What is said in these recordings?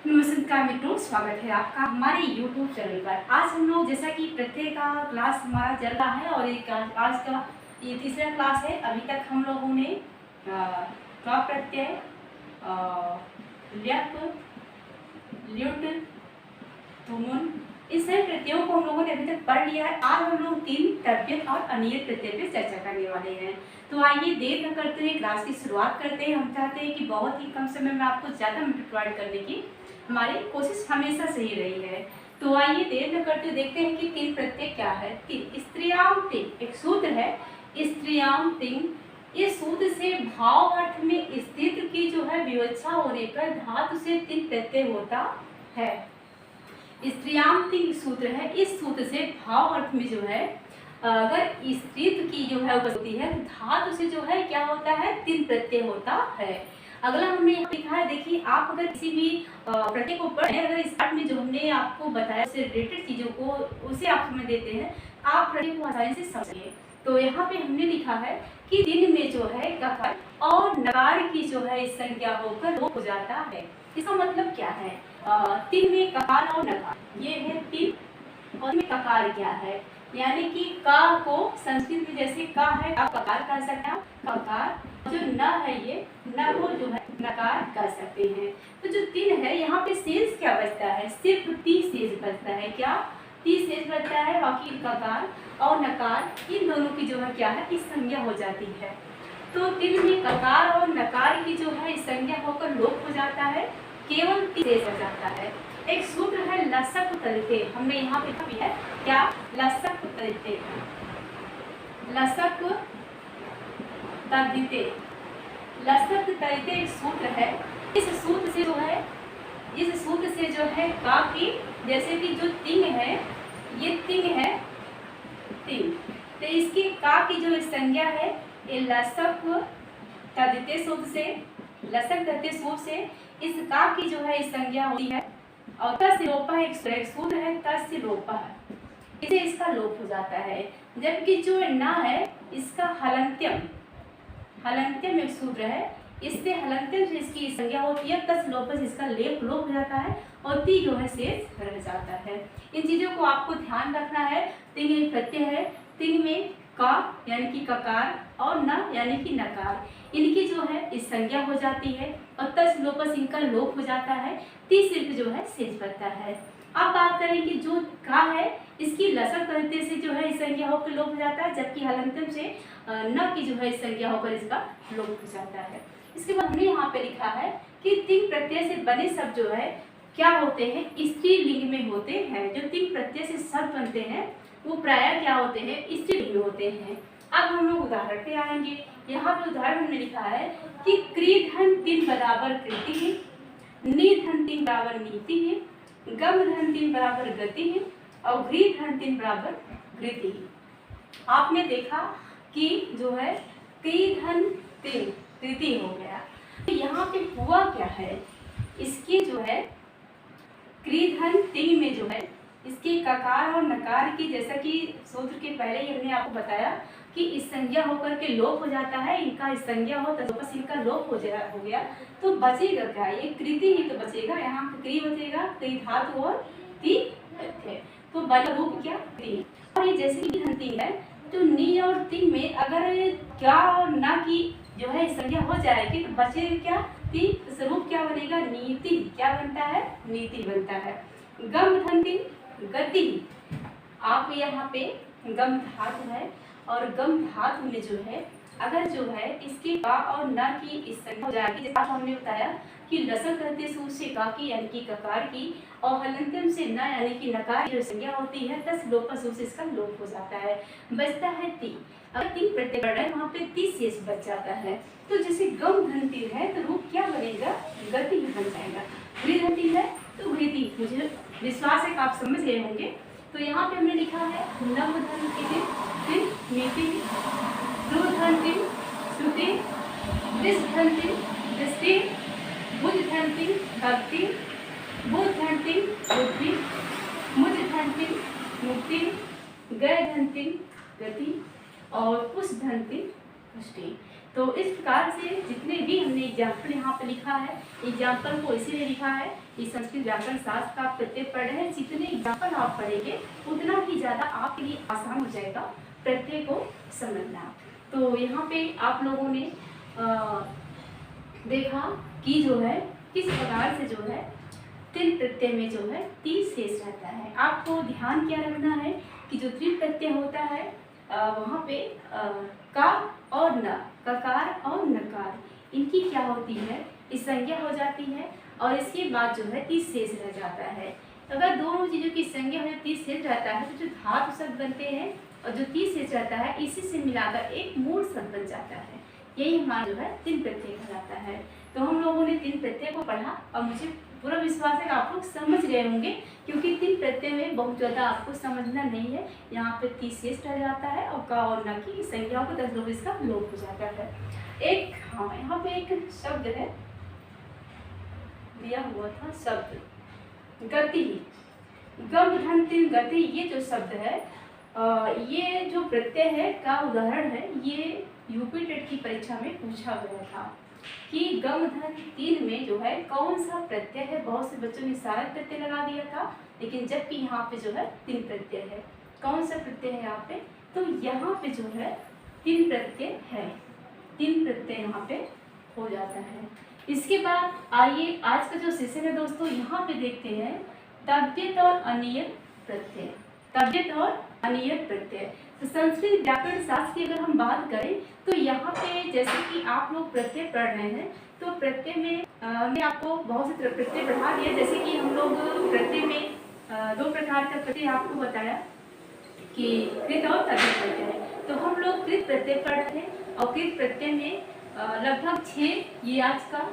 नमस्कार मित्रों, स्वागत है आपका हमारे YouTube चैनल पर। आज हम लोग जैसा कि प्रत्येक का क्लास हमारा चल रहा है और एक आज का ये तीसरा क्लास है। अभी तक हम लोगों ने प्रत्यय, ल्यप, ल्युट, तुमुन इस सभी प्रत्ययों को हम लोगों ने अभी तक पढ़ लिया है। आज हम लोग 3 तर्जयी और अनियत प्रत्यय पे चर्चा करने वाले हैं। तो आइए देर न करते हुए क्लास की शुरुआत करते हैं। हम चाहते हैं कि बहुत ही कम समय में आपको ज़्यादा मटेरियल प्रोवाइड करने की हमारी कोशिश हमेशा से ही रही है। तो आइए देर न करते हुए देखते हैं कि 3 प्रत्यय क्या है। 3 स्त्रियाम तिंग एक सूत्र है, स्त्रियाम तिंग। इस सूत्र से भाव अर्थ में स्थित की जो है विवक्षा होने पर धातु से 3 प्रत्यय होता है। स्त्रियाम तिंग सूत्र है। इस सूत्र से भाव अर्थ में जो है अगर स्त्रीत्व की जो है उपस्थिति है तो धातु से जो है क्या होता है 3 प्रत्यय होता है। अगला हमने यहाँ लिखा है, देखिए आप अगर किसी भी प्रत्यय को पढ़े, अगर इस पार्ट में जो हमने आपको बताया उससे रिलेटेड चीजों को उसे आप समझ देते हैं, आप प्रत्यय को आसानी से समझिए। तो यहाँ पे हमने लिखा है कि दिन में जो है ककार और नकार की जो है संज्ञा होकर लोप हो जाता है। इसका मतलब क्या है? तीन में ककार और नकार, ये है तीन और में ककार क्या है, यानी कि का को संस्कृत में जैसे का है का ककार कर सकते हैं, ककार जो न है ये न को जो है नकार कर सकते हैं। तो जो तीन है यहाँ पे शेष क्या बचता है? सिर्फ ती शेष बचता है। क्या? ती शेष बचता है। बाकी ककार और नकार इन दोनों की जो है क्या है इस संज्ञा हो जाती है। तो तीन में ककार और नकार की जो है इस संज्ञा होकर लोप हो जाता है, केवल ती शेष हो जाता है। एक सूत्र है लसक तरिते, हमने यहाँ पे लिखा भी है क्या? लसक तरिते, लसक तरिते, लसक तरिते एक सूत्र है। इस सूत्र से जो है का की जैसे कि जो तिंग है ये तिंग है तिंग, तो इसकी का की जो संज्ञा है ये लसक तदिते सूत्र से, लसक तदिते सूत्र से इस का की जो है इस संज्ञा होती है। और तस्य लोपः एक सूत्र है, तस्य लोपः, इसे इसका लोप हो जाता है। जबकि जो ना है इसका हलंत्यम, हलंत्यम एक सूत्र है, इससे हलंत्यम से इसकी संज्ञा होती है, तस्य लोपः से इसका लोप हो जाता है और ती जो है शेष रह जाता है। इन चीजों को आपको ध्यान रखना है। तिंग एक प्रत्यय है, तिंग में का यानी कि ककार और न यानी कि नकार, इनकी जो है इस संज्ञा हो जाती है और तस् लोपस इनका लोप हो जाता है, ती सिर्फ जो है शेष बचता है। अब बात करें कि जो का है इसकी लसक तरिते से जो है इस संज्ञा होकर लोप हो जाता है, जबकि हलंत्यम से न की जो है इस संज्ञा होकर इसका लोप हो जाता है। इसके बाद हमने यहाँ पे लिखा है कि तिंग प्रत्यय से बने शब्द जो है क्या होते हैं, स्त्रीलिंग में होते हैं। जो तिंग प्रत्यय से शब्द बनते हैं वो प्रायः क्या होते हैं, स्त्रीलिंग में होते हैं। अब हम लोग उदाहरण पे आएंगे। यहाँ पे उदाहरण हमने लिखा है कि क्री धन तीन बराबर कृति है, नी धन तीन बराबर नीति है, गम धन तीन बराबर गति है और घृ धन तीन बराबर घृति है। आपने देखा कि जो है क्री धन तीन कृति हो गया। तो यहाँ पे हुआ क्या है, इसकी जो है क्री धन तीन में जो है इसके ककार और नकार की, जैसा कि सूत्र के पहले ही हमने आपको बताया कि इस संज्ञा होकर के लोप हो जाता है, इनका इस संज्ञा हो तो बस इनका लोप हो गया तो बचेगा क्या? ये कृति ही तो बचेगा। यहाँ क्री बचेगा, क्री धातु और ती प्रत्यय, तो बल रूप क्या? क्री। और ये जैसे कि धन तीन है तो नी और ती में अगर क्या और ना की जो है संज्ञा हो जाएगी तो बचेगा क्या? ती, स्वरूप क्या बनेगा? नीति। क्या बनता है? नीति बनता है। गम धन तीन गति, आप यहाँ पे गम धातु है और गम धातु में जो है अगर जो है इसके का और न की इस संज्ञा हो जाएगी, जैसा हमने बताया कि लसक करते सूत्र से का की यानी कि ककार की और हलंत्यम से न यानी कि नकार की जो संज्ञा होती है तस लोप सूत्र से इसका लोप हो जाता है, बचता है ती। अगर तीन प्रत्यय बढ़ रहा है वहाँ पे ती शेष बच जाता है। तो जैसे गम धन तीन है तो रूप क्या बनेगा? गति ही बन जाएगा। घृ धन तीन है तो घृति, मुझे विश्वास है कि आप समझ गए होंगे। तो यहाँ पे हमने लिखा है नम धन तीन नीति, ध्रुव धन तीन श्रुति, वृष धन तीन दृष्टि, भुज धन तीन भक्ति, बुध धन तीन बुद्धि, मुझ धन तीन मुक्ति, गय धन तीन गति और पुष धन तीन पुष्टि। तो इस प्रकार से जितने भी हमने एग्जाम्पल यहाँ पे लिखा है। एग्जाम्पल को इसीलिए लिखा है कि संस्कृत व्याकरण शास्त्र का आप प्रत्यय पढ़ रहे हैं, जितने एग्जाम्पल आप पढ़ेंगे उतना ही ज़्यादा आपके लिए आसान हो जाएगा प्रत्यय को समझना। तो यहाँ पे आप लोगों ने देखा कि जो है किस प्रकार से जो है तिल प्रत्यय में जो है ती शेष रहता है। आपको ध्यान क्या रखना है कि जो त्रिल प्रत्यय होता है वहाँ पे का और न, ककार और नकार, इनकी क्या होती है, इस संज्ञा हो जाती है और इसके बाद जो है ती शेष रह जाता है। अगर दोनों चीज़ों की संज्ञा हो ती शेष रहता है तो जो धातु शब्द बनते हैं और जो ती शेष रहता है इसी से मिलाकर एक मूल शब्द बन जाता है। यही हमारा जो है तीन प्रत्यय कहलाता है। तो हम लोगों ने तीन प्रत्यय को पढ़ा और मुझे पूरा विश्वास है कि आप लोग समझ गए होंगे, क्योंकि तीन प्रत्यय में बहुत ज़्यादा आपको समझना नहीं है। यहाँ पे ती शेष रह जाता है और का और न की संज्ञाओं को 10 लोग इसका लोप हो जाता है। एक यहाँ पे एक शब्द है दिया हुआ था, शब्द गति, गम धन तीन गति, ये जो शब्द है ये जो प्रत्यय है का उदाहरण है। ये यूपी टेट की परीक्षा में पूछा गया था कि गम धन तीन में जो है कौन सा प्रत्यय है। बहुत से बच्चों ने सारा प्रत्यय लगा दिया था, लेकिन जबकि यहाँ पे जो है तीन प्रत्यय है। कौन सा प्रत्यय है यहाँ पे, तो यहाँ पे जो है तीन प्रत्यय है, तीन प्रत्यय यहाँ पे हो जाता है। इसके बाद आइए आज का जो सेशन है दोस्तों, यहाँ पे देखते हैं तद्धित और अनियत प्रत्यय। तद्धित और अनियत प्रत्यय, तो संस्कृत व्याकरण शास्त्र की अगर हम बात करें तो यहाँ पे जैसे कि आप लोग प्रत्यय पढ़ रहे हैं तो प्रत्यय में हमने आपको बहुत से प्रत्यय पढ़ा दिया। जैसे कि हम लोग प्रत्यय में दो प्रकार का प्रत्यय आपको बताया कि कृत और तद्धित प्रत्यय। तो हम लोग कृत प्रत्यय पढ़ रहे थे और कृत प्रत्यय में लगभग 6, ये आज का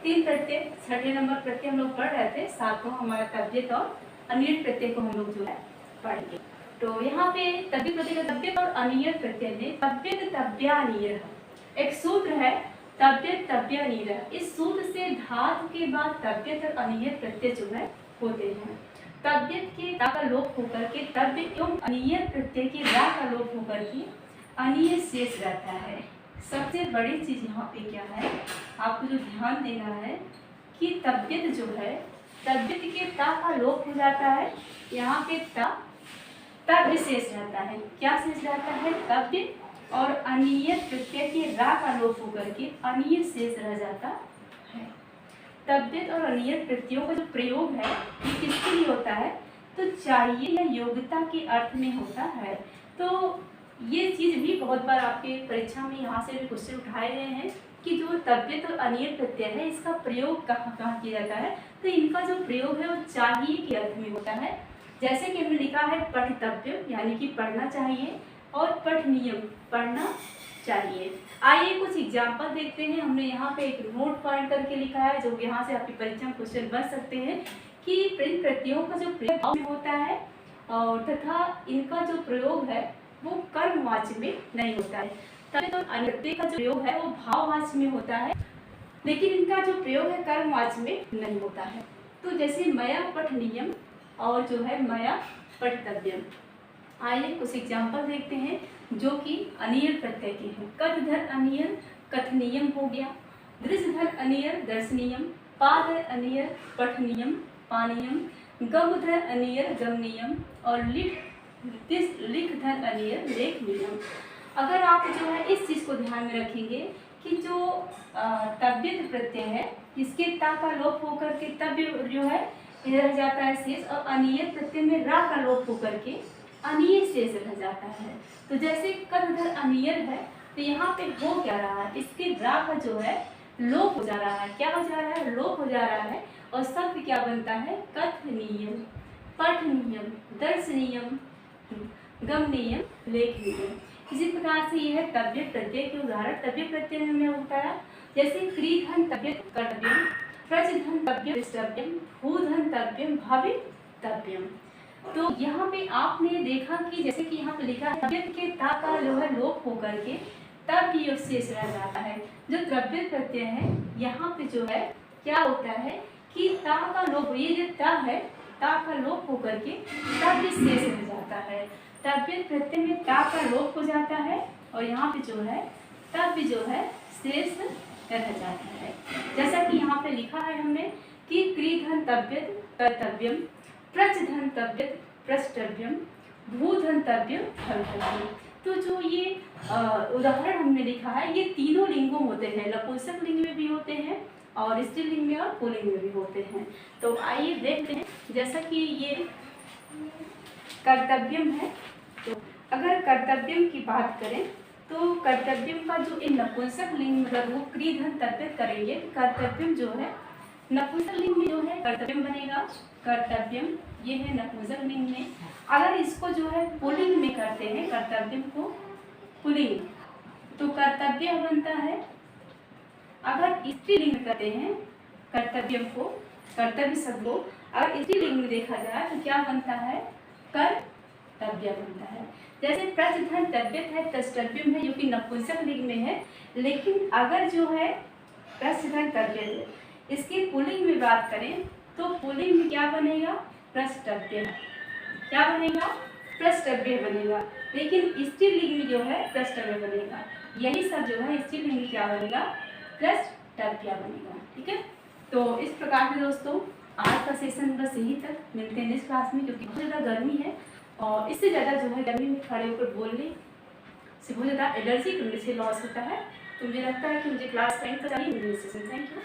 3 प्रत्यय, 6ठे नंबर प्रत्यय हम लोग पढ़ रहे थे। 7वां हमारा तद्धित और अनियत प्रत्यय को हम लोग जो है पढ़ेंगे। तो यहाँ पे तद्धित प्रत्यय, तद्धित और अनियत प्रत्यय में तद्धित तद्भ्यानीय एक सूत्र है, तद्धित तद्भ्यानीय। इस सूत्र से धातु के बाद तद्धित और अनियत प्रत्यय जो है होते हैं। तद्धित के ता का लोप होकर के तद्धित एवं अनियत प्रत्यय के रा का लोप होकर के अनियत शेष रहता है। सबसे बड़ी चीज यहाँ पे क्या है, आपको जो ध्यान देना है कि तद्धित जो है, तद्धित के ता का लोप हो जाता है, यहाँ पे तब शेष रहता है। क्या शेष रहता है, तद्धित, और अनियत प्रत्यय के रा का लोप होकर के अनियत शेष रह जाता है। तद्धित और अनियत प्रत्ययों का जो प्रयोग है ये किसके लिए होता है, तो चाहिए या योग्यता के अर्थ में होता है। तो ये चीज़ भी बहुत बार आपके परीक्षा में यहाँ से भी क्वेश्चन उठाए गए हैं कि जो तद्धित और अनियत प्रत्यय है इसका प्रयोग कहाँ कहाँ किया जाता है। तो इनका जो प्रयोग है वो चाहिए के अर्थ में होता है। जैसे कि हमने लिखा है पठितव्य यानी कि पढ़ना चाहिए, और पठनीयम पढ़ना चाहिए। आइए कुछ एग्जाम्पल देखते हैं। हमने यहाँ पे एक नोट पॉइंट करके लिखा है जो यहाँ से आपकी परीक्षा में क्वेश्चन बन सकते हैं कि इन प्रत्ययों का जो प्रयोग होता है और तथा इनका जो प्रयोग है वो कर्मवाच्य में नहीं होता है। तद्धित और अनियत प्रत्यय का जो प्रयोग है वो भाववाच्य में होता है, लेकिन इनका जो प्रयोग है कर्मवाच्य में नहीं होता है। तो जैसे मया पठनीयम और जो है मया पठितव्यम। आइए कुछ एग्जाम्पल देखते हैं जो कि अनियत प्रत्यय के हैं। कथधर अनियत कथनीयम हो गया, दृशधर अनियत दर्शनीयम, पाधर अनियत पठनीयम पानीयम, गमधर अनियत गमनीयम और लिखधर अनियत लेखनीयम। अगर आप जो है इस चीज़ को ध्यान में रखेंगे कि जो तद्धित प्रत्यय है इसके ता का लोप होकर के तब जो है रह जाता है शेष, और अनियत प्रत्यय में रा का लोप होकर के अनियत शेष रह जाता है। तो जैसे कथधर अनियत है तो यहाँ पे हो क्या रहा है, इसके रा का जो है लोप हो जा रहा है। क्या हो जा रहा है, लोप हो जा रहा है, और शब्द क्या बनता है, कथनीयम, पठनीयम, दर्शनीयम, गमनीयम, लेखनीयम। इसी प्रकार से यह है तद्धित प्रत्यय के उदाहरण। तद्धित प्रत्यय में हमने बताया जैसे क्रीधन तद्धित कर्तव्यम, प्रजधन तद्धित दृष्टव्यम, भूधन तद्धित भावितव्यम। तो यहाँ पे आपने देखा कि जैसे कि यहाँ पे लिखा है तद्धित के ता का जो है लोप होकर के तब भी शेष रह जाता है। जो तद्धित प्रत्यय है यहाँ पे जो है क्या होता है कि ता का लोप, ये जो ता है ता का लोप होकर के तब भी शेष रह जाता है। तद्धित प्रत्यय में ता का लोप हो जाता है और यहाँ पे जो है तब भी जो है शेष रह जाता है। यहाँ पे लिखा है हमने कि क्रीधंतव्यम कर्तव्यम, प्रचधंतव्यम प्रष्टव्यम, भूधंतव्यम भवितव्यम। तो जो ये उदाहरण हमने लिखा है, ये तीनों लिंगों होते हैं, नपुंसक लिंग में भी होते हैं और स्त्रीलिंग में और पुल्लिंग में भी होते हैं। तो आइए देखते हैं, जैसा कि ये कर्तव्यम है, तो अगर कर्तव्यम की बात करें तो कर्तव्यम का जो इन नपुंसक लिंग मतलब वो क्रीधंतव्य करेंगे, कर्तव्यम जो है नपुंसक लिंग में जो है कर्तव्यम बनेगा, कर्तव्यम ये है नपुंसक लिंग में। अगर इसको जो है पुल्लिंग में करते हैं कर्तव्यम को पुल्लिंग, तो कर्तव्य बनता है। अगर स्त्रीलिंग में करते हैं कर्तव्यम को, कर्तव्य शब्द को अगर स्त्रीलिंग में देखा जाए तो क्या बनता है, कर्तव्य बनता है। जैसे प्रचधंतव्य है, प्रष्टव्यम है जो कि नपुंसक लिंग में है, लेकिन अगर जो है प्रचधंतव्य है इसकी पुल्लिंग में बात करें तो पुल्लिंग में क्या बनेगा, प्रष्टव्य, क्या बनेगा, प्रष्टव्य बनेगा, लेकिन स्त्रीलिंग में जो है प्रष्टव्य बनेगा। यही सब जो है स्त्रीलिंग में क्या बनेगा, प्रष्टव्य बनेगा। ठीक है, तो इस प्रकार से दोस्तों आज का सेशन बस यहीं तक, मिलते हैं नेक्स्ट क्लास में, क्योंकि बहुत ज़्यादा गर्मी है और इससे ज़्यादा जो है गर्मी में खड़े होकर बोलने से बहुत ज़्यादा एलर्जी से लॉस होता है। तो मुझे लगता है कि मुझे क्लास 10 का चाहिए। Thank you.